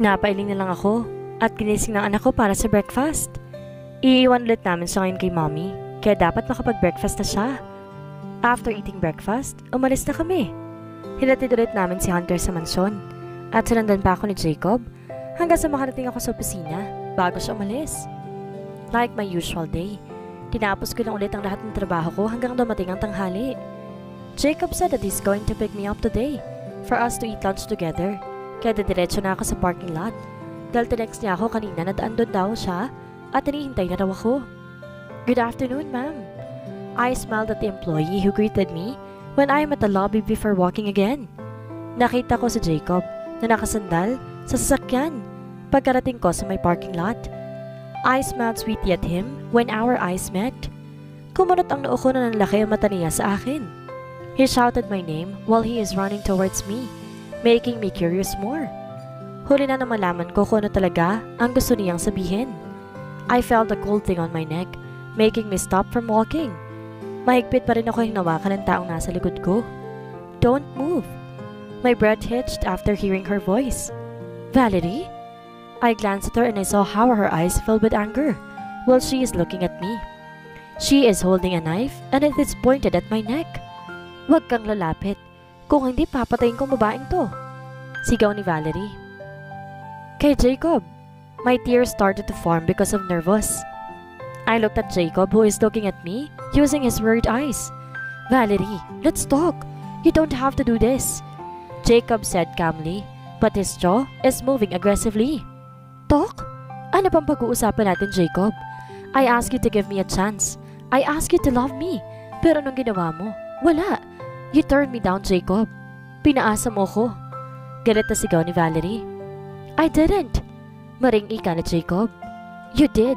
Napailing na lang ako at ginising ng anak ko para sa breakfast. Iiwan ulit namin siya ngayon kay mommy, kaya dapat makapag-breakfast na siya. After eating breakfast, umalis na kami. Hinatid ulit namin si Hunter sa mansyon at sinundan pa ako ni Jacob hanggang sa makarating ako sa opisina bago siya umalis. Like my usual day, tinapos ko lang ulit ang lahat ng trabaho ko hanggang dumating ang tanghali. Jacob said that he's going to pick me up today for us to eat lunch together, kaya didiretso na ako sa parking lot dahil tinext niya ako kanina na daan doon daw siya at hinihintay na raw ako. Good afternoon, ma'am. I smiled at the employee who greeted me when I am at the lobby before walking again. Nakita ko si Jacob na nakasandal sa sasakyan pagkarating ko sa may parking lot. I smiled sweetly at him when our eyes met. Kumunot ang noo ko na nanlaki ang mata niya sa akin. He shouted my name while he is running towards me, making me curious more. Huli na malaman ko kung ano talaga ang gusto niyang sabihin. I felt a cold thing on my neck, making me stop from walking. Mahigpit pa rin ako hinawakan ng taong nasa likod ko. Don't move. My breath hitched after hearing her voice. Valerie? I glanced at her and I saw how her eyes filled with anger while she is looking at me. She is holding a knife and it is pointed at my neck. Huwag kang lalapit. Kung hindi, papatayin kong babaeng to. Sigaw ni Valerie. Kay Jacob. My tears started to form because of nervous. I looked at Jacob who is looking at me using his worried eyes. Valerie, let's talk. You don't have to do this. Jacob said calmly, but his jaw is moving aggressively. Talk? Ano pang pag-uusapan natin, Jacob? I ask you to give me a chance. I ask you to love me. Pero anong ginawa mo? Wala. You turned me down, Jacob. Pinaasa mo ko. Galit na sigaw ni Valerie. I didn't. Maring ika ni Jacob. You did.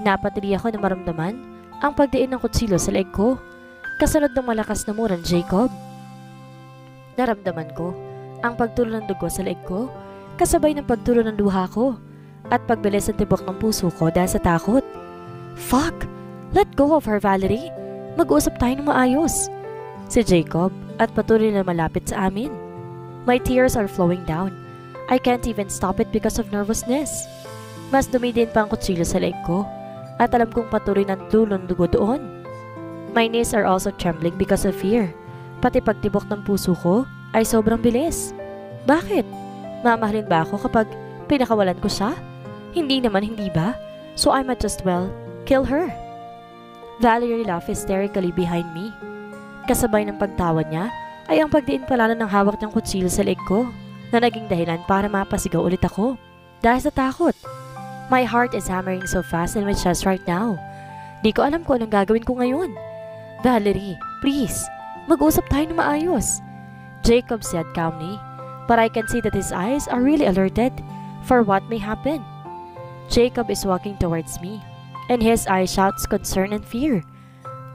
Napatili ako na maramdaman ang pagdiin ng kutsilyo sa leeg ko. Kasunod ng malakas na muran, Jacob. Naramdaman ko ang pagtulo ng dugo sa leeg ko, kasabay ng pagtulo ng luha ko, at pagbilis ng tibok ng puso ko dahil sa takot. Fuck! Let go of her, Valerie. Mag-uusap tayo ng maayos. Si Jacob at patuloy na malapit sa amin. My tears are flowing down. I can't even stop it because of nervousness. Mas dumidin pa ang kutsilyo sa leeg ko at alam kong patuloy ng tulong dugo doon. My knees are also trembling because of fear. Pati pagtibok ng puso ko ay sobrang bilis. Bakit? Mamahalin ba ako kapag pinakawalan ko siya? Hindi naman, hindi ba? So I might just well kill her. Valerie laughed hysterically behind me. Kasabay ng pagtawa niya ay ang pagdiin pala ng hawak ng kutsilyo sa leeg ko na naging dahilan para mapasigaw ulit ako dahil sa takot. My heart is hammering so fast in my chest right now. Di ko alam kung anong gagawin ko ngayon. Valerie, please, mag-usap tayo na maayos. Jacob said calmly, but I can see that his eyes are really alerted for what may happen. Jacob is walking towards me, and his eyes shouts concern and fear.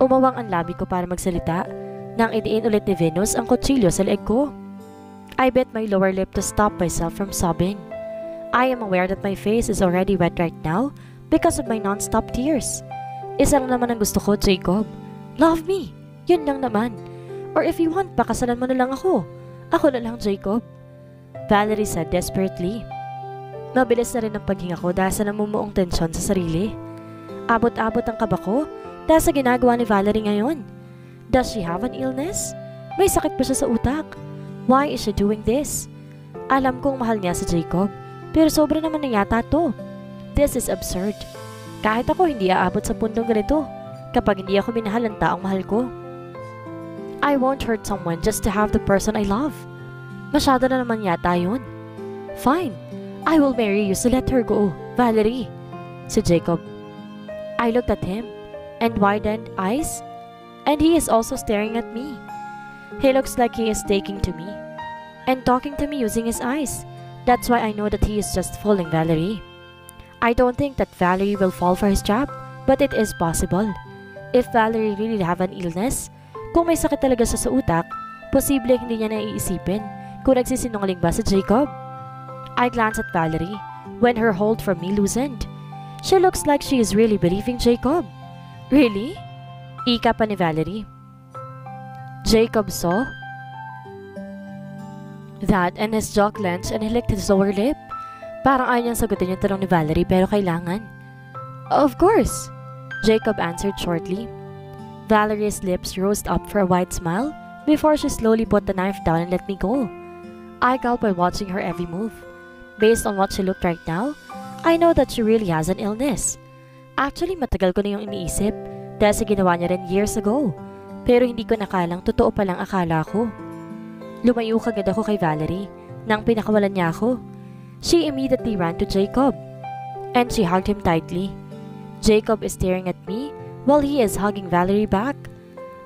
Umawang ang labi ko para magsalita nang idiin ulit ni Venus ang kutsilyo sa leeg ko. I bit my lower lip to stop myself from sobbing. I am aware that my face is already wet right now because of my non-stop tears. Isa lang naman ang gusto ko, Jacob. Love me. Yun lang naman. Or if you want, pakasalan mo na lang ako. Ako na lang, Jacob. Valerie said desperately. Mabilis na rin ang paghinga ko dahil sa namumuong tensyon sa sarili. Abot-abot ang kaba ko dahil sa ginagawa ni Valerie ngayon. Does she have an illness? May sakit ba siya sa utak? Why is she doing this? Alam kong mahal niya si Jacob, pero sobra naman na yata to. This is absurd. Kahit ako hindi aabot sa puntong ganito kapag hindi ako minahal ng taong mahal ko. I won't hurt someone just to have the person I love. Masyado na naman yata yun. Fine, I will marry you so let her go, Valerie. Si Jacob. I looked at him and widened eyes, and he is also staring at me. He looks like he is taking to me and talking to me using his eyes. That's why I know that he is just fooling Valerie. I don't think that Valerie will fall for his trap, but it is possible. If Valerie really have an illness, kung may sakit talaga siya sa utak, posible hindi niya naiisipin kung nagsisinungaling ba si Jacob. I glanced at Valerie when her hold from me loosened. She looks like she is really believing Jacob. Really? Ika pa ni Valerie. Jacob saw that and his jaw clenched and he licked his lower lip. Parang ayaw niyang sagutin yung tanong ni Valerie pero kailangan. Of course, Jacob answered shortly. Valerie's lips rose up for a wide smile before she slowly put the knife down and let me go. I gulped while watching her every move. Based on what she looked right now, I know that she really has an illness. Actually, matagal ko na yung iniisip dahil sa ginawa niya rin years ago. Pero hindi ko nakalang totoo palang akala ko. Lumayo kagad ako kay Valerie nang pinakawalan niya ako. She immediately ran to Jacob and she hugged him tightly. Jacob is staring at me while he is hugging Valerie back.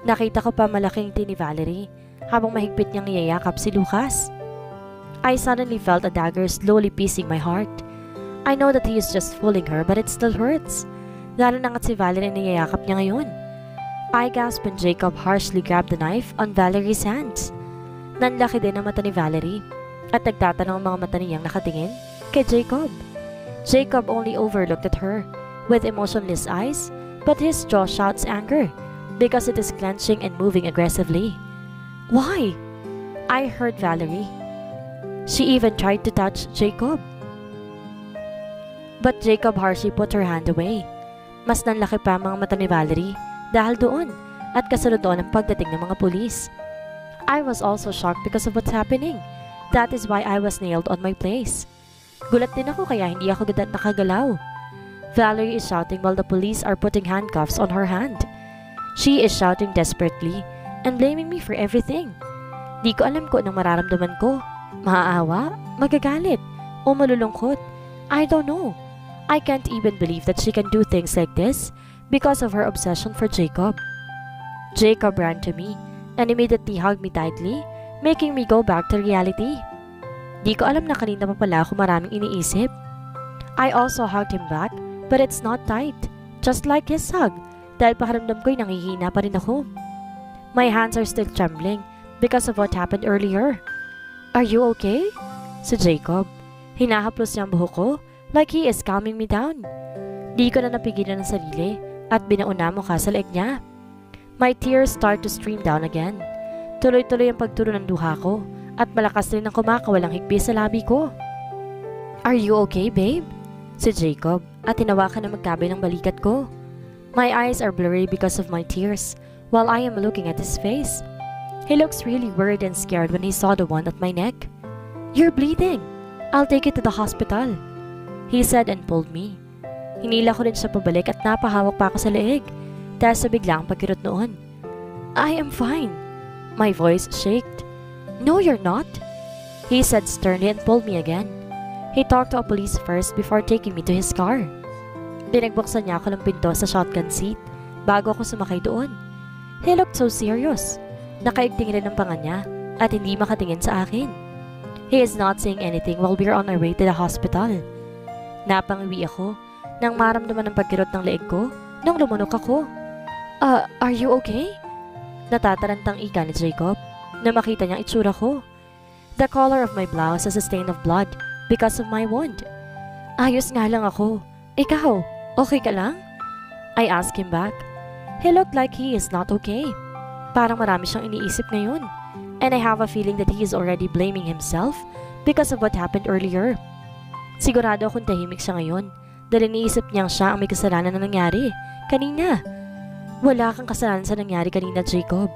Nakita ko pa malaking ngiti ni Valerie habang mahigpit niyang niyayakap si Lucas. I suddenly felt a dagger slowly piercing my heart. I know that he is just fooling her but it still hurts. Lalo na nga't si Valerie niyayakap niya ngayon. I gasped when Jacob harshly grabbed the knife on Valerie's hands. Nanlaki din ang mata ni Valerie at nagtatanong ang mga mata niyang nakatingin kay Jacob. Jacob only overlooked at her with emotionless eyes, but his jaw shouts anger because it is clenching and moving aggressively. Why? I heard Valerie. She even tried to touch Jacob. But Jacob harshly put her hand away. Mas nanlaki pa ang mga mata ni Valerie dahil doon at kasunod doon ang pagdating ng mga pulis. I was also shocked because of what's happening. That is why I was nailed on my place. Gulat din ako kaya hindi ako agad nakagalaw. Valerie is shouting while the police are putting handcuffs on her hand. She is shouting desperately and blaming me for everything. Di ko alam kung anong mararamdaman ko. Maaawa, magagalit, o malulungkot. I don't know. I can't even believe that she can do things like this because of her obsession for Jacob. Jacob ran to me and immediately hugged me tightly, making me go back to reality. Di ko alam na kanina pa pala ako maraming iniisip. I also hugged him back, but it's not tight, just like his hug, dahil pakiramdam ko'y nangihina pa rin ako. My hands are still trembling because of what happened earlier. Are you okay? Si Jacob. Hinahaplos niya ang buhok ko like he is calming me down. Di ko na napigilan ng sarili at binauna mo ka sa leeg niya. My tears start to stream down again. Tuloy-tuloy ang pagturo ng luha ko at malakas rin ang kumakawalang higpi sa labi ko. Are you okay, babe? Si Jacob at tinawakan na magkabay ng balikat ko. My eyes are blurry because of my tears while I am looking at his face. He looks really worried and scared when he saw the wound at my neck. You're bleeding. I'll take you to the hospital, he said and pulled me. Hinila ko rin siya pabalik at napahawak pa ako sa leeg dahil sa biglaang pagkirot noon. I am fine. My voice shaked. No, you're not, he said sternly and pulled me again. He talked to a police first before taking me to his car. Pinagbuksan niya ako ng pinto sa shotgun seat bago ako sumakay doon. He looked so serious. Nakaigting rin ang panga niya at hindi makatingin sa akin. He is not saying anything while we're on our way to the hospital. Napangiwi ako nang maramdaman ng pagkirot ng leeg ko nang lumunok ako. Are you okay? Natatarantang ika ni Jacob na makita niyang itsura ko. The color of my blouse has a stain of blood because of my wound. Ayos nga lang ako. Ikaw, okay ka lang? I asked him back. He looked like he is not okay. Parang marami siyang iniisip ngayon. And I have a feeling that he is already blaming himself because of what happened earlier. Sigurado akong tahimik siya ngayon dahil iniisip niyang siya ang may kasalanan na nangyari kanina. Wala kang kasalanan sa nangyari kanina, Jacob.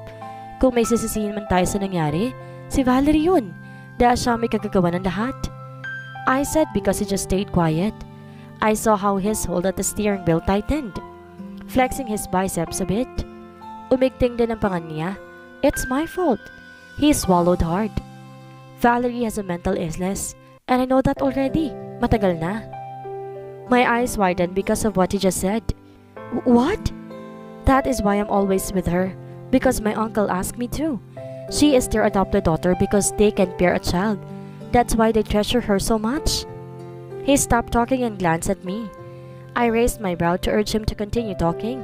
Kung may sisisihin man tayo sa nangyari, si Valerie yun dahil siya may kagagawa ng lahat. I said because he just stayed quiet. I saw how his hold at the steering wheel tightened, flexing his biceps a bit. Umigting din ang pangan niya. It's my fault. He swallowed hard. Valerie has a mental illness, and I know that already. Matagal na. My eyes widened because of what he just said. What? That is why I'm always with her, because my uncle asked me to. She is their adopted daughter because they can bear a child. That's why they treasure her so much. He stopped talking and glanced at me. I raised my brow to urge him to continue talking.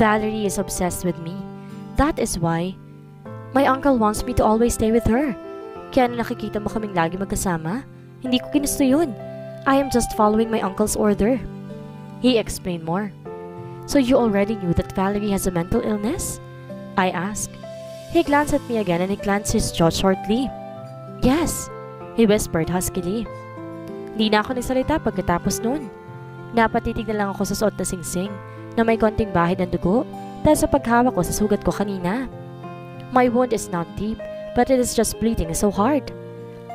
Valerie is obsessed with me. That is why. My uncle wants me to always stay with her. Kaya na nakikita mo kaming lagi magkasama, hindi ko ginusto yun. I am just following my uncle's order. He explained more. So you already knew that Valerie has a mental illness? I asked. He glanced at me again and he clenched his jaw shortly. Yes, he whispered huskily. Di na ako nagsalita pagkatapos noon. Napatitig na lang ako sa suot na singsing na may konting bahid ng dugo dahil sa paghawak ko sa sugat ko kanina. My wound is not deep, but it is just bleeding so hard.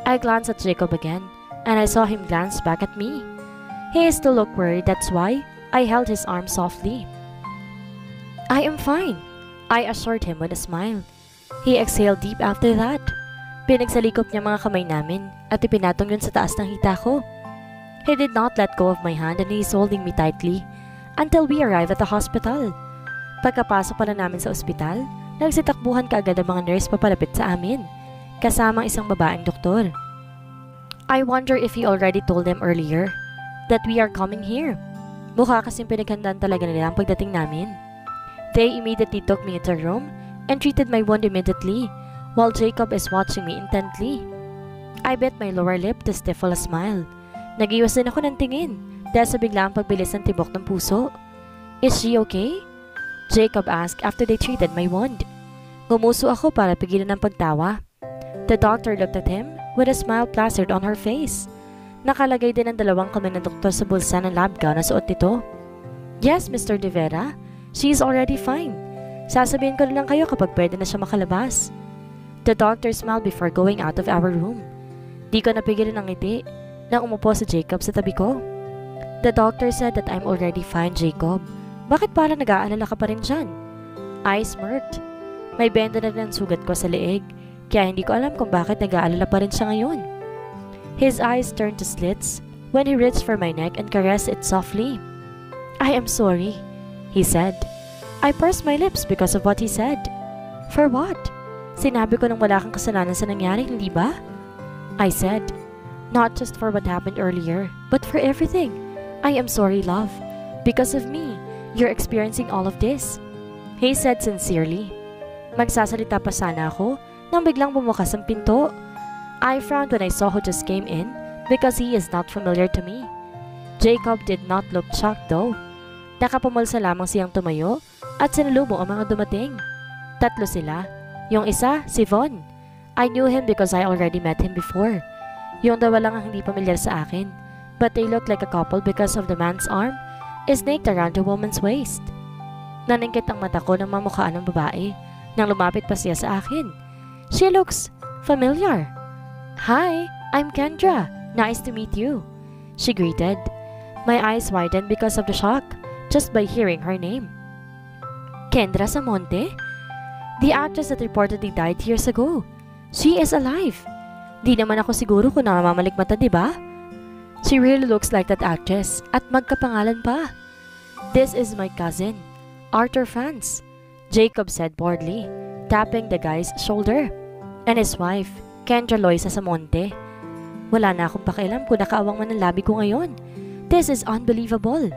I glanced at Jacob again, and I saw him glance back at me. He still looked worried, that's why I held his arm softly. I am fine, I assured him with a smile. He exhaled deep after that. Pinagsalikop niya mga kamay namin at ipinatong yun sa taas ng hita ko. He did not let go of my hand and he is holding me tightly until we arrived at the hospital. Pagkapasok pala namin sa ospital, nagsitakbuhan kaagad ang mga nurse papalapit sa amin, kasamang isang babaeng doktor. I wonder if he already told them earlier that we are coming here. Mukha kasing pinaghandaan talaga nila ang pagdating namin. They immediately took me into a room and treated my wound immediately, while Jacob is watching me intently. I bit my lower lip to stifle a smile. Nag-iwas din ako ng tingin dahil sa biglaang pagbilis ng tibok ng puso. Is she okay? Jacob asked after they treated my wound. Gumuso ako para pigilan ng pagtawa. The doctor looked at him with a smile plastered on her face. Nakalagay din ang dalawang kamay ng doktor sa bulsa ng lab gown na suot nito. Yes, Mr. De Vera, she is already fine. Sasabihin ko na lang kayo kapag pwede na siya makalabas. The doctor smiled before going out of our room. Di ko napigilan ng ngiti nang umupo si Jacob sa tabi ko. The doctor said that I'm already fine, Jacob. Bakit parang nag-aalala ka pa rin dyan? I smirked. May benda na rin ang sugat ko sa leeg, kaya hindi ko alam kung bakit nag-aalala pa rin siya ngayon. His eyes turned to slits when he reached for my neck and caressed it softly. I am sorry, he said. I pursed my lips because of what he said. For what? Sinabi ko nang wala kang kasalanan sa nangyari, hindi ba? I said, not just for what happened earlier, but for everything. I am sorry, love. Because of me, you're experiencing all of this. He said sincerely. Magsasalita pa sana ako nang biglang bumukas ang pinto. I frowned when I saw who just came in because he is not familiar to me. Jacob did not look shocked though. Nakapumulsa lamang siyang tumayo at sinalubong ang mga dumating. Tatlo sila. Yung isa, si Von. I knew him because I already met him before. Yung dalawa lang ang hindi pamilyar sa akin, but they looked like a couple because of the man's arm is snaked around the woman's waist. Naningkit ang mata ko ng mamukhaan ng babae nang lumapit pa siya sa akin. She looks familiar. Hi, I'm Kendra. Nice to meet you. She greeted. My eyes widened because of the shock just by hearing her name. Kendra Samonte? The actress that reportedly died years ago. She is alive. Di naman ako siguro kung namamalikmata, di ba? She really looks like that actress at magkapangalan pa. This is my cousin, Arthur Franz, Jacob said boredly, tapping the guy's shoulder. And his wife, Kendra Loisa Samonte. Wala na akong pakialam kung nakaawang man ang labi ko ngayon. This is unbelievable.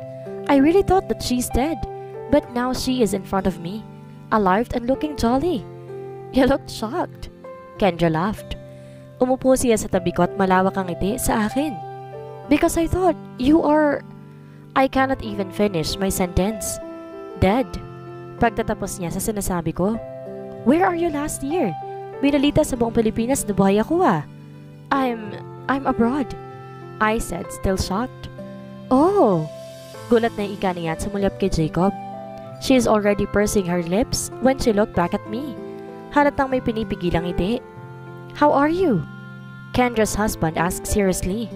I really thought that she's dead, but now she is in front of me, alive and looking jolly. You looked shocked. Kendra laughed. Umupo siya sa tabi ko at malawak ang ngiti sa akin. Because I thought you are... I cannot even finish my sentence. Dead. Pagtatapos niya sa sinasabi ko, where are you last year? Binalita sa buong Pilipinas na buhay ako ah. I'm abroad. I said, still shocked. Oh! Gulat na ika niya at sumulyap kay Jacob. She is already pursing her lips when she looked back at me. Halatang may pinipigilang ngiti. How are you? Kendra's husband asked seriously.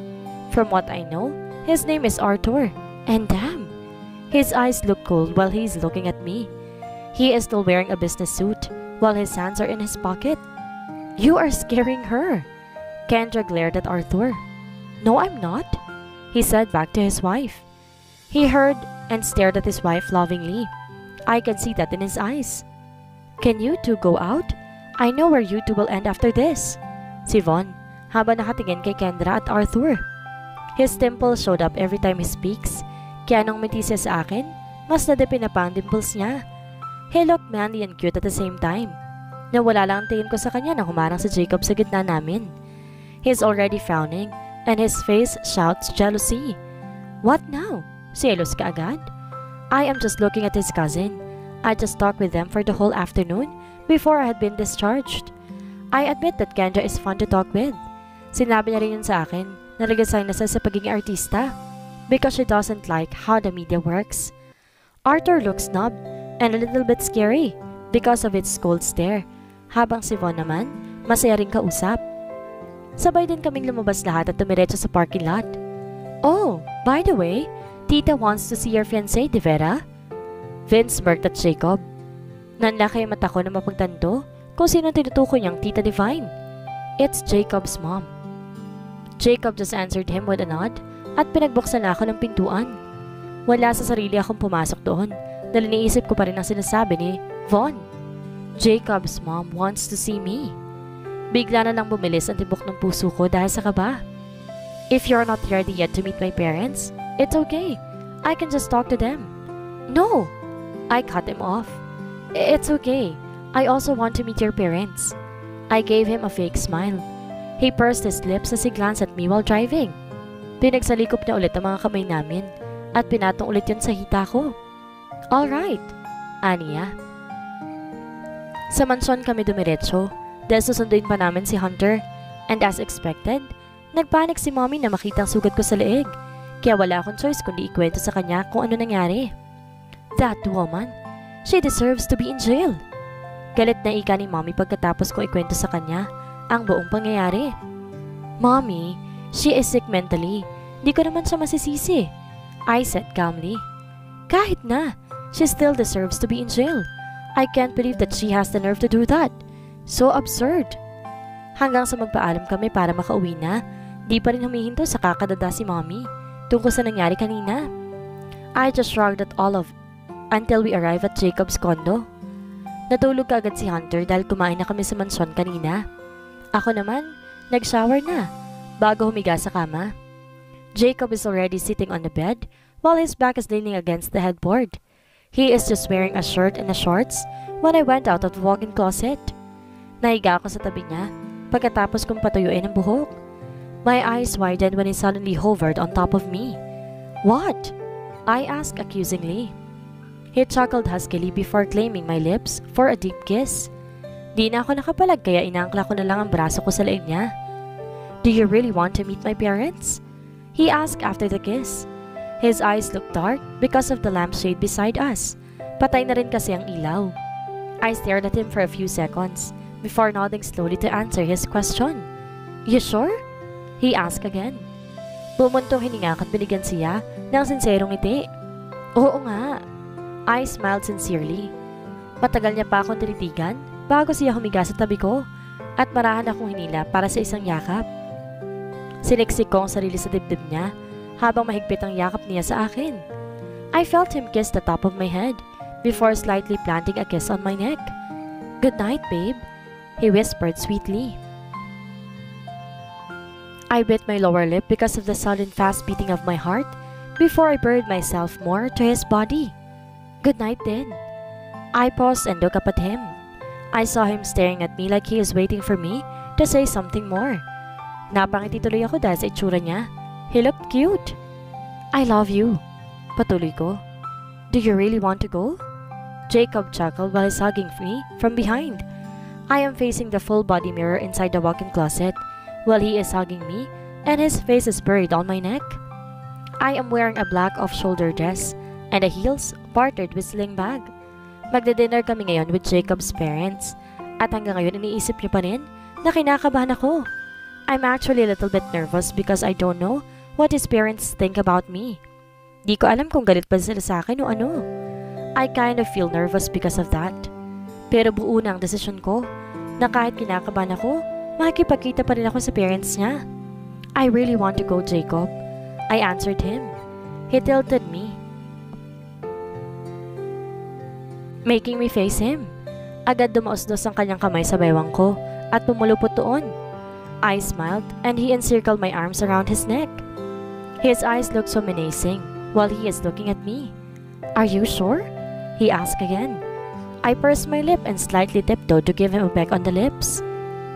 From what I know, his name is Arthur. And damn! His eyes look cold while he's looking at me. He is still wearing a business suit while his hands are in his pocket. You are scaring her. Kendra glared at Arthur. No, I'm not, he said back to his wife. He heard and stared at his wife lovingly. I can see that in his eyes. Can you two go out? I know where you two will end after this. Si Von, habang nakatingin kay Kendra at Arthur. His dimple showed up every time he speaks, kaya nung umiti siya sa akin, mas nadipin na pa ang dimples niya. He looked manly and cute at the same time. Nawala lang ang tingin ko sa kanya nang humarang si Jacob sa gitna namin. He's already frowning, and his face shouts jealousy. What now? Selos ka agad? I am just looking at his cousin. I just talked with them for the whole afternoon before I had been discharged. I admit that Kendra is fun to talk with. Sinabi niya rin yun sa akin na nag-resign na siya sa pagiging artista because she doesn't like how the media works. Arthur looks snub and a little bit scary because of its cold stare, habang si Von naman, masaya rin kausap. Sabay din kaming lumabas lahat at tumiretso sa parking lot. Oh, by the way, Tita wants to see your fiancé, di Vera? Vince smirked at Jacob. Nanlaki ang mata ko na mapagtanto kung sino tinutukoy niyang Tita Divine. It's Jacob's mom. Jacob just answered him with a nod at pinagbuksan na ako ng pintuan. Wala sa sarili akong pumasok doon dahil iniisip ko pa rin ang sinasabi ni Von. Jacob's mom wants to see me. Bigla na lang bumilis ang tibok ng puso ko dahil sa kaba. If you're not ready yet to meet my parents, it's okay. I can just talk to them. No! I cut him off. It's okay. I also want to meet your parents. I gave him a fake smile. He pursed his lips as he glanced at me while driving. Pinagsalikop na ulit ang mga kamay namin at pinatong ulit yun sa hita ko. Alright, aniya. Sa mansyon kami dumiretso dahil susunduin pa namin si Hunter, and as expected, nagpanik si mommy na makita ang sugat ko sa leeg, kaya wala akong choice kundi ikwento sa kanya kung ano nangyari. That woman, she deserves to be in jail. Galit na ika ni mommy pagkatapos kong ikwento sa kanya ang buong pangyayari. Mommy, she is sick mentally. Di ko naman siya masisisi, I said calmly. Kahit na, she still deserves to be in jail. I can't believe that she has the nerve to do that. So absurd. Hanggang sa magpaalam kami para makauwi na, di pa rin humihinto sa kakadada si mommy tungkol sa nangyari kanina. I just shrugged at all of until we arrived at Jacob's condo. Natulog kaagad si Hunter dahil kumain na kami sa mansyon kanina. Ako naman, nag-shower na bago humiga sa kama. Jacob is already sitting on the bed while his back is leaning against the headboard. He is just wearing a shirt and a shorts when I went out of the walk-in closet. Nahiga ako sa tabi niya pagkatapos kong patuyuin ang buhok. My eyes widened when he suddenly hovered on top of me. What? I asked accusingly. He chuckled huskily before claiming my lips for a deep kiss. Di na ako nakapalag kaya inaangkla ko na lang ang braso ko sa leeg niya. Do you really want to meet my parents? He asked after the kiss. His eyes looked dark because of the lampshade beside us. Patay na rin kasi ang ilaw. I stared at him for a few seconds before nodding slowly to answer his question. You sure? He asked again. Bumuntong hininga at binigyan siya ng sinserong ngiti. Oo nga. I smiled sincerely. Matagal niya pa akong tinitigan bago siya humiga sa tabi ko at marahan akong hinila para sa isang yakap. Siniksik ko ang sarili sa dibdib niya habang mahigpit ang yakap niya sa akin. I felt him kiss the top of my head before slightly planting a kiss on my neck. Good night, babe, he whispered sweetly. I bit my lower lip because of the sudden fast beating of my heart before I buried myself more to his body. Good night then. I paused and looked up at him. I saw him staring at me like he is waiting for me to say something more. Napangiti tuloy ako dahil sa itsura niya. He looked cute. I love you. Patuloy ko. Do you really want to go? Jacob chuckled while he's hugging me from behind. I am facing the full body mirror inside the walk-in closet while he is hugging me and his face is buried on my neck. I am wearing a black off-shoulder dress and a heels partnered with sling bag. Magde-dinner kami ngayon with Jacob's parents at hanggang ngayon iniisip niyo pa rin na kinakabahan ako. I'm actually a little bit nervous because I don't know what his parents think about me. Di ko alam kung galit pa sila sa akin o ano. I kind of feel nervous because of that. Pero buo na ang desisyon ko na kahit kinakabahan ako, makikipagkita pa rin ako sa parents niya. I really want to go, Jacob. I answered him. He tilted me, making me face him. Agad dumaos-dos ang kanyang kamay sa baywang ko at pumulupot doon. I smiled and he encircled my arms around his neck. His eyes looked so menacing while he is looking at me. Are you sure? He asked again. I pursed my lip and slightly tiptoed to give him a peck on the lips.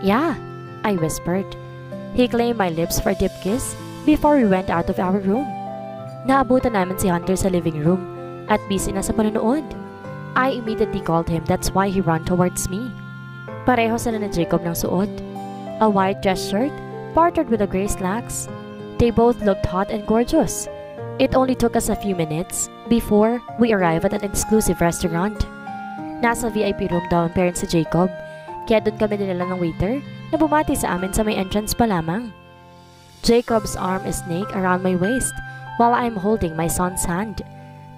Yeah, I whispered. He claimed my lips for a deep kiss before we went out of our room. Naabutan namin si Hunter sa living room at busy na sa panonood. I immediately called him, that's why he ran towards me. Pareho sila na Jacob ng suot. A white dress shirt partnered with a gray slacks. They both looked hot and gorgeous. It only took us a few minutes before we arrived at an exclusive restaurant. Nasa VIP room daw ang parents si Jacob, kaya doon kami dinala ng waiter na bumati sa amin sa may entrance pa lamang. Jacob's arm is snake around my waist while I'm holding my son's hand.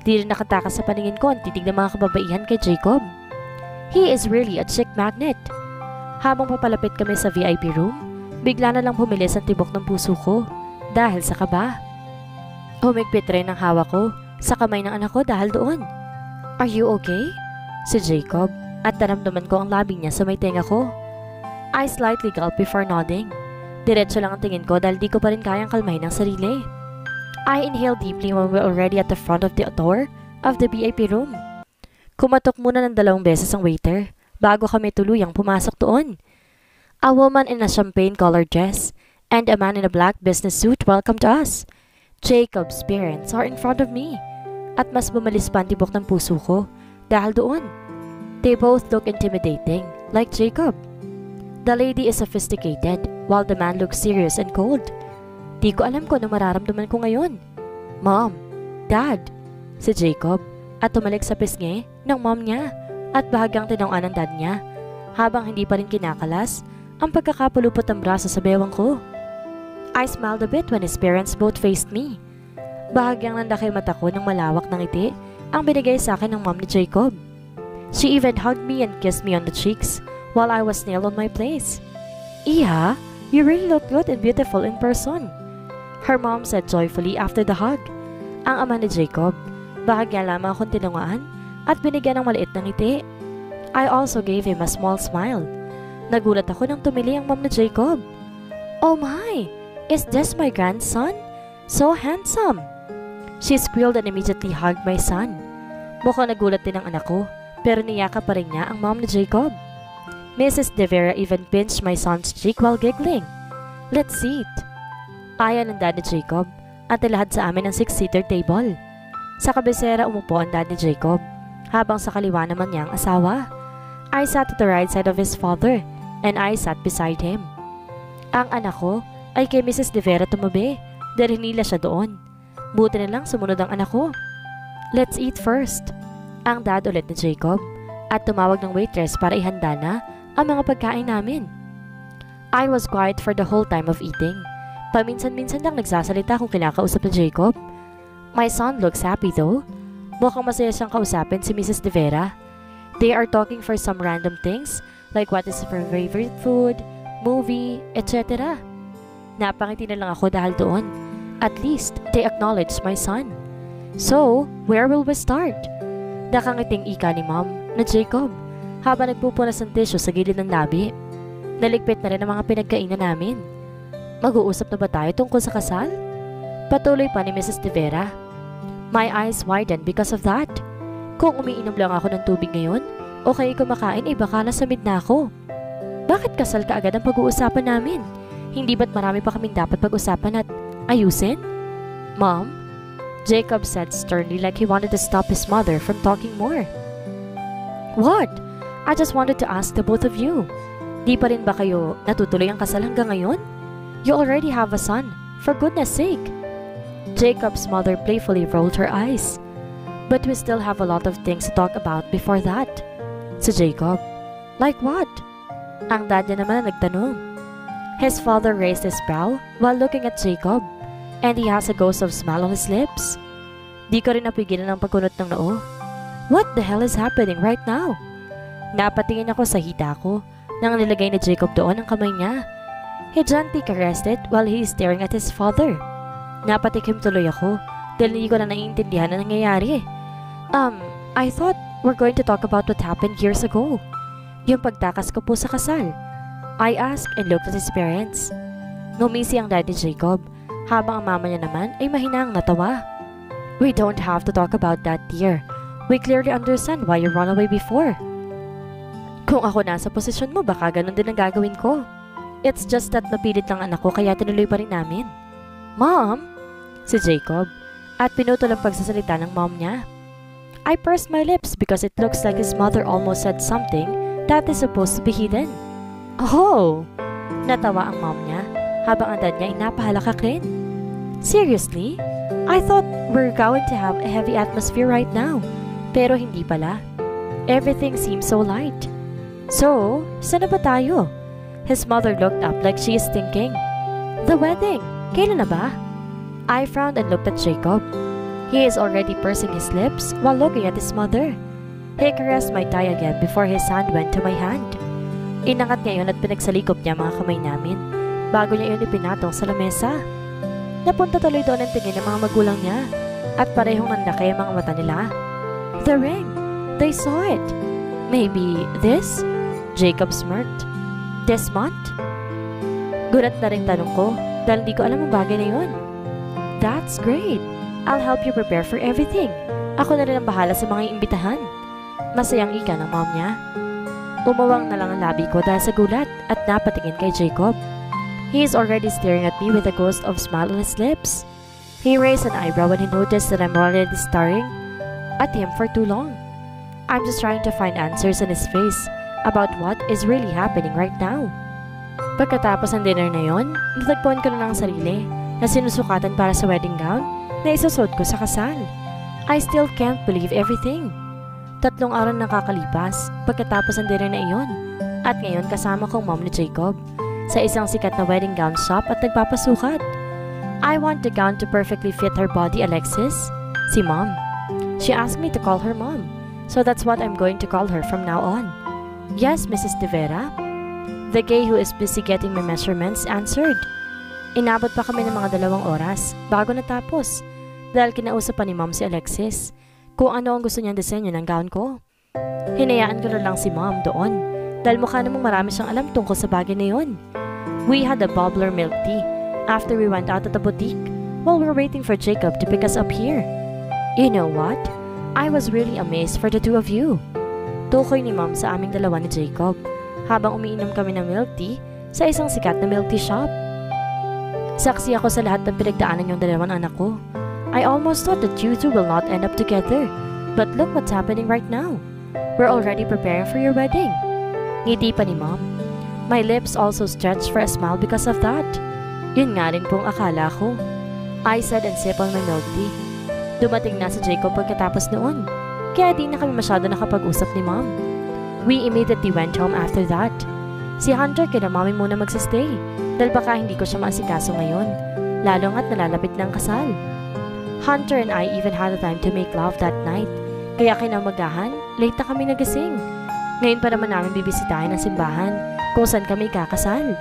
Di rin nakatakas sa paningin ko ang titig ng mga kababaihan kay Jacob. He is really a chick magnet. Habang papalapit kami sa VIP room, bigla na lang humilis ang tibok ng puso ko dahil sa kaba. Humigpit rin ang hawak ko sa kamay ng anak ko dahil doon. Are you okay? Si Jacob, at naramdaman ko ang labi niya sa may tenga ko. I slightly gulped before nodding. Diretso lang ang tingin ko dahil di ko pa rin kayang kalmahin ang sarili. I inhaled deeply when we were already at the front of the door of the VIP room. Kumatok muna ng 2 beses ang waiter bago kami tuluyang pumasok doon. A woman in a champagne-colored dress and a man in a black business suit welcomed us. Jacob's parents are in front of me. At mas bumalis pa ang tibok ng puso ko dahil doon. They both look intimidating, like Jacob. The lady is sophisticated while the man looks serious and cold. Di ko alam kung ano mararamdaman ko ngayon. Mom, Dad, si Jacob, at tumalik sa pisngi ng mom niya at bahagyang tinawaan ng dad niya habang hindi pa rin kinakalas ang pagkakapulupot ng braso sa bewang ko. I smiled a bit when his parents both faced me. Bahagyang nandaki mata ko ng malawak na ngiti ang binigay sa akin ng mom ni Jacob. She even hugged me and kissed me on the cheeks while I was nailed on my place. Iha, you really look good and beautiful in person, her mom said joyfully after the hug. Ang ama ni Jacob, bahagya lamang akong tinungaan at binigyan ng maliit na ngiti. I also gave him a small smile. Nagulat ako nang tumili ang mom ni Jacob. Oh my! Is this my grandson? So handsome! She squealed and immediately hugged my son. Mukhang nagulat din ang anak ko, pero niyakap pa rin niya ang mom ni Jacob. Mrs. De Vera even pinched my son's cheek while giggling. Let's sit. Ayaw ng dad ni Jacob at nilahad sa amin ang 6-seater table. Sa kabisera umupo ang dad ni Jacob, habang sa kaliwa naman niyang asawa. I sat at the right side of his father and I sat beside him. Ang anak ko ay kay Mrs. De Vera tumabi dahil hinila siya doon. Buti na lang sumunod ang anak ko. Let's eat first. Ang dad ulit ni Jacob at tumawag ng waitress para ihanda na ang mga pagkain namin. I was quiet for the whole time of eating. Paminsan-minsan lang nagsasalita kung kinakausap ni Jacob. My son looks happy though. Mukhang masaya siyang kausapin si Mrs. De Vera. They are talking for some random things like what is her favorite food, movie, etc. Napangiti na lang ako dahil doon. At least, they acknowledged my son. So, where will we start? Nakangiting ika ni Mom na Jacob habang nagpupunas ng tissue sa gilid ng labi. Naligpit na rin ang mga pinagkainan namin. Mag-uusap na ba tayo tungkol sa kasal? Patuloy pa ni Mrs. De Vera. My eyes widened because of that. Kung umiinom lang ako ng tubig ngayon, o kaya kumakain ay baka nasamid na ako. Bakit kasal ka agad ang pag-uusapan namin? Hindi ba't marami pa kaming dapat pag-usapan at ayusin? Mom? Jacob said sternly like he wanted to stop his mother from talking more. What? I just wanted to ask the both of you. Di pa rin ba kayo natutuloy ang kasal hanggang ngayon? You already have a son, for goodness sake. Jacob's mother playfully rolled her eyes. But we still have a lot of things to talk about before that. Si Jacob, like what? Ang dad niya naman nagtanong. His father raised his brow while looking at Jacob, and he has a ghost of smile on his lips. Di ko rin napigilan ang pagkunot ng noo. What the hell is happening right now? Napatingin ako sa hita ko nang nilagay ni Jacob doon ang kamay niya. He gently caressed it while he is staring at his father. Napatikim tuloy ako dahil hindi ko na naiintindihan na nangyayari. I thought we're going to talk about what happened years ago. Yung pagtakas ko po sa kasal. I asked and looked at his parents. Ngumisi ang dad ni Jacob habang ang mama niya naman ay mahinang natawa. We don't have to talk about that, dear. We clearly understand why you ran away before. Kung ako nasa posisyon mo, baka ganun din ang gagawin ko. It's just that napilit lang anak ko kaya tinuloy pa rin namin. Mom? Si Jacob at pinutol ang pagsasalita ng mom niya. I pursed my lips because it looks like his mother almost said something that is supposed to be hidden. Oh! Natawa ang mom niya habang ang dad niya ay napahalakak rin. Seriously? I thought we're going to have a heavy atmosphere right now. Pero hindi pala. Everything seems so light. So, saan na ba tayo? His mother looked up like she is thinking, "The wedding! Kailan na ba?" I frowned and looked at Jacob. He is already pursing his lips while looking at his mother. He caressed my thigh again before his hand went to my hand. Inangat niya yun at pinagsalikop niya mga kamay namin bago niya yun ipinatong sa lamesa. Napunta tuloy doon ang tingin ng mga magulang niya at parehong nanlaki ang mga mata nila. The ring! They saw it! Maybe this? Jacob smirked. This month? Gulat na rin tanong ko dahil di ko alam ang bagay na yun. That's great! I'll help you prepare for everything. Ako na rin ang bahala sa mga iimbitahan. Masayang ika ng mom niya. Umawang na lang ang labi ko dahil sa gulat at napatingin kay Jacob. He is already staring at me with a ghost of smile on his lips. He raised an eyebrow when he noticed that I'm already staring at him for too long. I'm just trying to find answers on his face about what is really happening right now. Pagkatapos ng dinner na yon, natagpuan ko na lang ang sarili na sinusukatan para sa wedding gown na isusot ko sa kasal. I still can't believe everything. 3 araw na nakakalipas pagkatapos ng dinner na iyon at ngayon kasama kong mom ni Jacob sa isang sikat na wedding gown shop at nagpapasukat. I want the gown to perfectly fit her body, Alexis. Si mom. She asked me to call her mom, so that's what I'm going to call her from now on. Yes, Mrs. De Vera. The gay who is busy getting my measurements answered. Inabot pa kami ng mga 2 oras bago natapos dahil kinausap pa ni mom si Alexis kung ano ang gusto niyang disenyo ng gown ko. Hinayaan ko na lang si mom doon dahil mukha namang marami siyang alam tungkol sa bagay na yon. We had a bubbler milk tea after we went out at the boutique while we were waiting for Jacob to pick us up here. You know what? I was really amazed for the 2 of you. Tukoy ni mom sa aming dalawa ni Jacob habang umiinom kami ng milk tea sa isang sikat na milk tea shop. Saksi ako sa lahat ng pinagdaanan yung 2 anak ko. I almost thought that you 2 will not end up together. But look what's happening right now. We're already preparing for your wedding. Ngiti pa ni mom. My lips also stretched for a smile because of that. Yun nga rin pong akala ko. I said and sipped on my milk tea. Dumating na si Jacob pagkatapos noon, kaya di na kami masyado nakapag-usap ni mom. We immediately went home after that. Si Hunter kina mommy muna magsistay dahil baka hindi ko siya maasikaso ngayon, lalo nga't nalalapit ng kasal. Hunter and I even had the time to make love that night, kaya kinamagahan, late na kami nagising. Ngayon pa naman namin bibisitahin ang simbahan kung saan kami kakasal.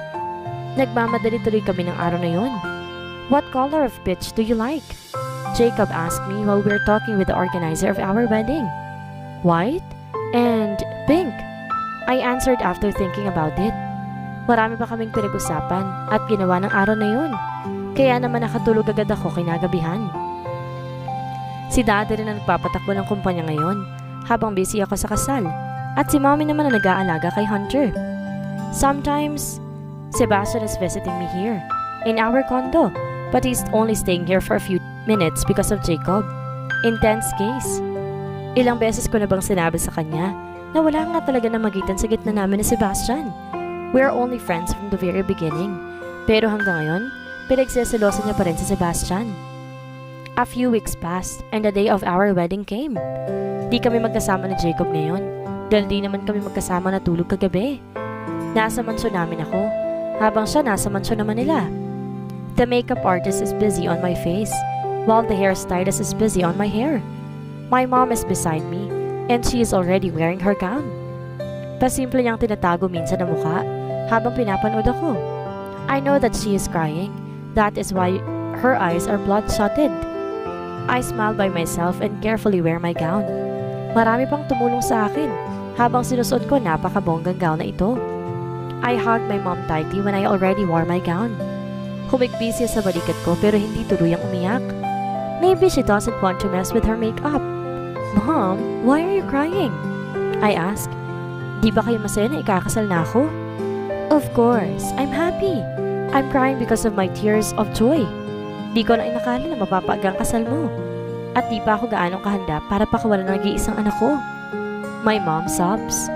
Nagmamadali tuloy kami ng araw na yon. What color of peach do you like? Jacob asked me while we were talking with the organizer of our wedding. White and pink, I answered after thinking about it. Marami pa kaming pinag-usapan at ginawa ng araw na yun, kaya naman nakatulog agad ako kinagabihan. Si daddy rin ang nagpapatakbo ng kumpanya ngayon habang busy ako sa kasal at si mommy naman ang nag-aalaga kay Hunter. Sometimes, Sebastian is visiting me here in our condo, but he's only staying here for a few minutes because of Jacob. Intense case. Ilang beses ko na bang sinabi sa kanya na wala nga talaga na magitan sa gitna namin ni Sebastian. We are only friends from the very beginning. Pero hanggang ngayon, pinagseselosan niya pa rin si Sebastian. A few weeks passed and the day of our wedding came. Di kami magkasama ni Jacob ngayon dahil di naman kami magkasama natulog kagabi. Nasa mansyon namin ako habang siya nasa mansyon naman nila. The makeup artist is busy on my face while the hairstylist is busy on my hair. My mom is beside me and she is already wearing her gown. Pasimple niyang tinatago minsan ang mukha habang pinapanood ako. I know that she is crying. That is why her eyes are bloodshotted. I smile by myself and carefully wear my gown. Marami pang tumulong sa akin habang sinusuot ko napakabonggang gown na ito. I hugged my mom tightly when I already wore my gown. Humigpis siya sa balikat ko pero hindi tuluyang umiyak. Maybe she doesn't want to mess with her makeup. Mom, why are you crying? I asked. Di ba kayo masaya na ikakasal na ako? Of course, I'm happy. I'm crying because of my tears of joy. Di ko na inakala na mapapaagang kasal mo. At di pa ako gaanong kahanda para pakawalan ng nag-iisang anak ko. My mom sobs.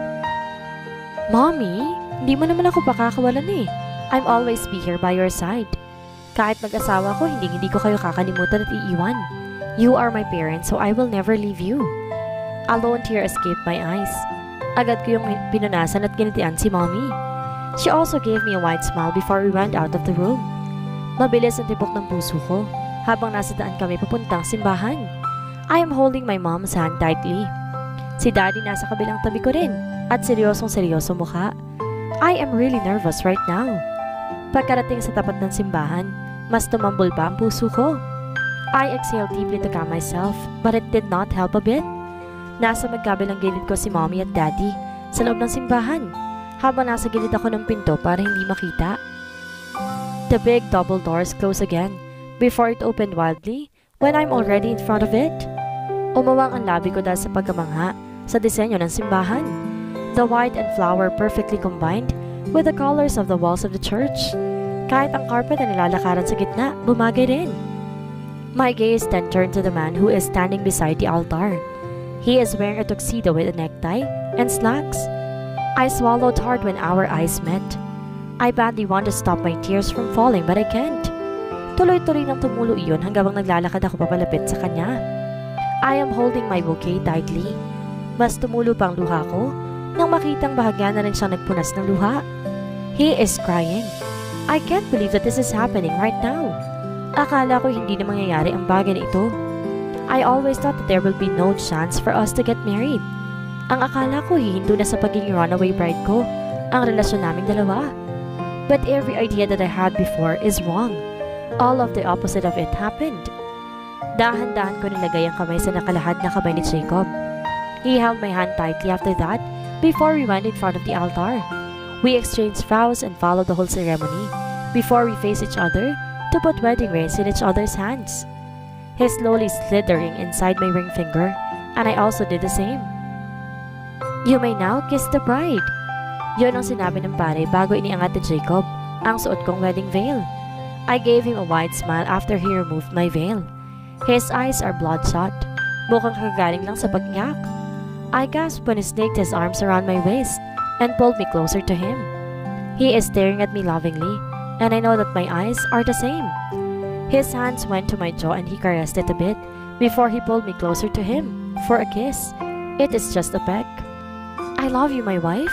Mommy, di mo naman ako pakakawalan eh. I'm always be here by your side. Kahit mag-asawa ko, hindi ko kayo kakalimutan at iiwan. You are my parents, so I will never leave you. A lone tear escaped my eyes. Agad ko yung pinunasan at ginitian si Mommy. She also gave me a wide smile before we went out of the room. Mabilis ang tibok ng puso ko habang nasa daan kami papuntang simbahan. I am holding my mom's hand tightly. Si Daddy nasa kabilang tabi ko rin at seryosong-seryoso mukha. I am really nervous right now. Pagkarating sa tapat ng simbahan, mas tumambol pa ang puso ko. I exhaled deeply to calm myself, but it did not help a bit. Nasa magkabilang gilid ko si Mommy at Daddy sa loob ng simbahan, habang nasa gilid ako ng pinto para hindi makita. The big double doors closed again before it opened wildly when I'm already in front of it. Umawang ang labi ko dahil sa pagkamangha sa disenyo ng simbahan. The white and flower perfectly combined with the colors of the walls of the church. Kahit ang carpet na nilalakaran sa gitna, bumagay rin. My gaze then turned to the man who is standing beside the altar. He is wearing a tuxedo with a necktie and slacks. I swallowed hard when our eyes met. I badly want to stop my tears from falling but I can't. Tuloy-tuloy nang tumulo iyon hanggang naglalakad ako papalapit sa kanya. I am holding my bouquet tightly. Mas tumulo pang luha ko nang makitang bahagya na rin siyang nagpunas ng luha. He is crying. I can't believe that this is happening right now. Akala ko hindi na mangyayari ang bagay na ito. I always thought that there will be no chance for us to get married. Ang akala ko hihinto na sa pagiging runaway bride ko ang relasyon naming dalawa. But every idea that I had before is wrong. All of the opposite of it happened. Dahan-dahan ko nilagay ang kamay sa nakalahad na kamay ni Jacob. He held my hand tightly after that before we went in front of the altar. We exchanged vows and followed the whole ceremony before we faced each other to put wedding rings in each other's hands. He slowly slid the ring inside my ring finger, and I also did the same. You may now kiss the bride. Yun ang sinabi ng pare bago iniangat ni Jacob ang suot kong wedding veil. I gave him a wide smile after he removed my veil. His eyes are bloodshot. Mukhang kagaling lang sa pagngak. I gasped when he snaked his arms around my waist and pulled me closer to him. He is staring at me lovingly, and I know that my eyes are the same. His hands went to my jaw and he caressed it a bit before he pulled me closer to him for a kiss. It is just a peck. I love you, my wife,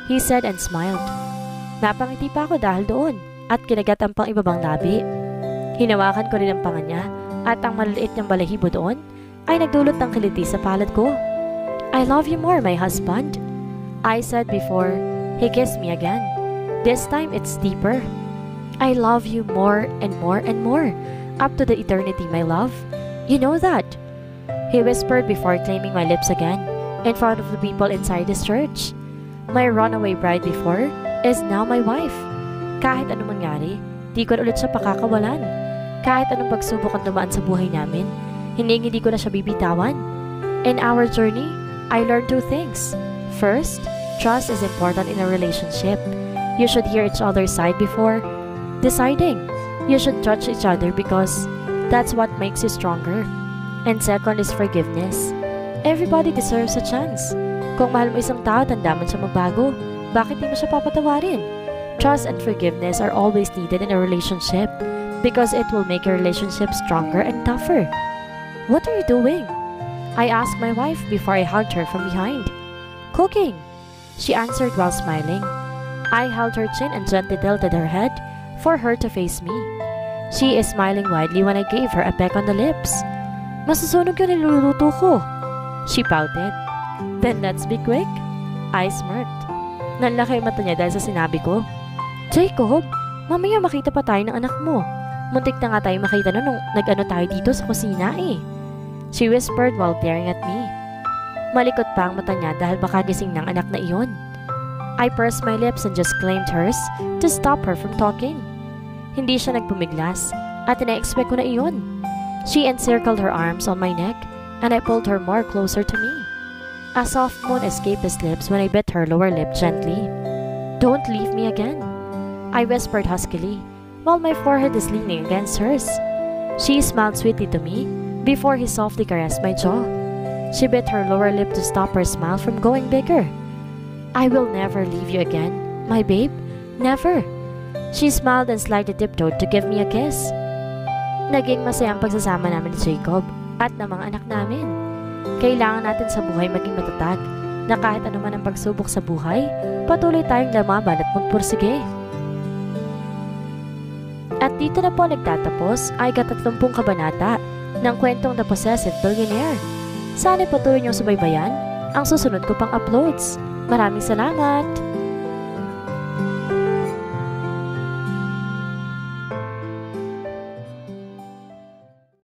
he said and smiled. Napangiti pa ako dahil doon at kinagat ang pang ibabang labi. Hinawakan ko rin ang panga niya at ang maliliit niyang balahibo doon ay nagdulot ng kiliti sa palad ko. I love you more, my husband, I said before he kissed me again. This time it's deeper. I love you more and more and more, up to the eternity, my love. You know that, he whispered before claiming my lips again in front of the people inside his church. My runaway bride before is now my wife. Kahit anong mangyari, di ko na ulit siya pakakawalan. Kahit anong pagsubok ang dumaan sa buhay namin, hindi ko na siya bibitawan. In our journey, I learned two things. First, trust is important in a relationship. You should hear each other's side before deciding. You should judge each other because that's what makes you stronger. And second is forgiveness. Everybody deserves a chance. Kung mahal mo isang tao, tanda man siya magbago. Bakit di mo siya papatawarin? Trust and forgiveness are always needed in a relationship because it will make your relationship stronger and tougher. What are you doing? I asked my wife before I hugged her from behind. Cooking, she answered while smiling. I held her chin and gently tilted her head for her to face me. She is smiling widely when I gave her a peck on the lips. Masusunog yung niluluto ko, she pouted. Then let's be quick, I smirked. Nanlaki ang mata niya dahil sa sinabi ko. Jacob, mamaya makita pa tayo ng anak mo. Muntik na nga tayo makita na nung nag-ano tayo dito sa kusina eh, she whispered while staring at me. Malikot pa ang mata niya dahil baka gising ng anak na iyon. I pursed my lips and just claimed hers to stop her from talking. Hindi siya nagpumiglas at ina-expect ko na iyon. She encircled her arms on my neck and I pulled her more closer to me. A soft moan escaped his lips when I bit her lower lip gently. Don't leave me again, I whispered huskily while my forehead is leaning against hers. She smiled sweetly to me before he softly caressed my jaw. She bit her lower lip to stop her smile from going bigger. I will never leave you again, my babe, never. She smiled and slightly tiptoed to give me a kiss. Naging masaya ang pagsasama namin ni Jacob at ng mga anak namin. Kailangan natin sa buhay maging matatag na kahit anuman ang pagsubok sa buhay, patuloy tayong lumaban at magpursige. At dito na po nagtatapos ay ika-30 kabanata ng kwentong The Possessive Billionaire. Sana patuloy niyong subaybayan ang susunod ko pang uploads. Maraming salamat!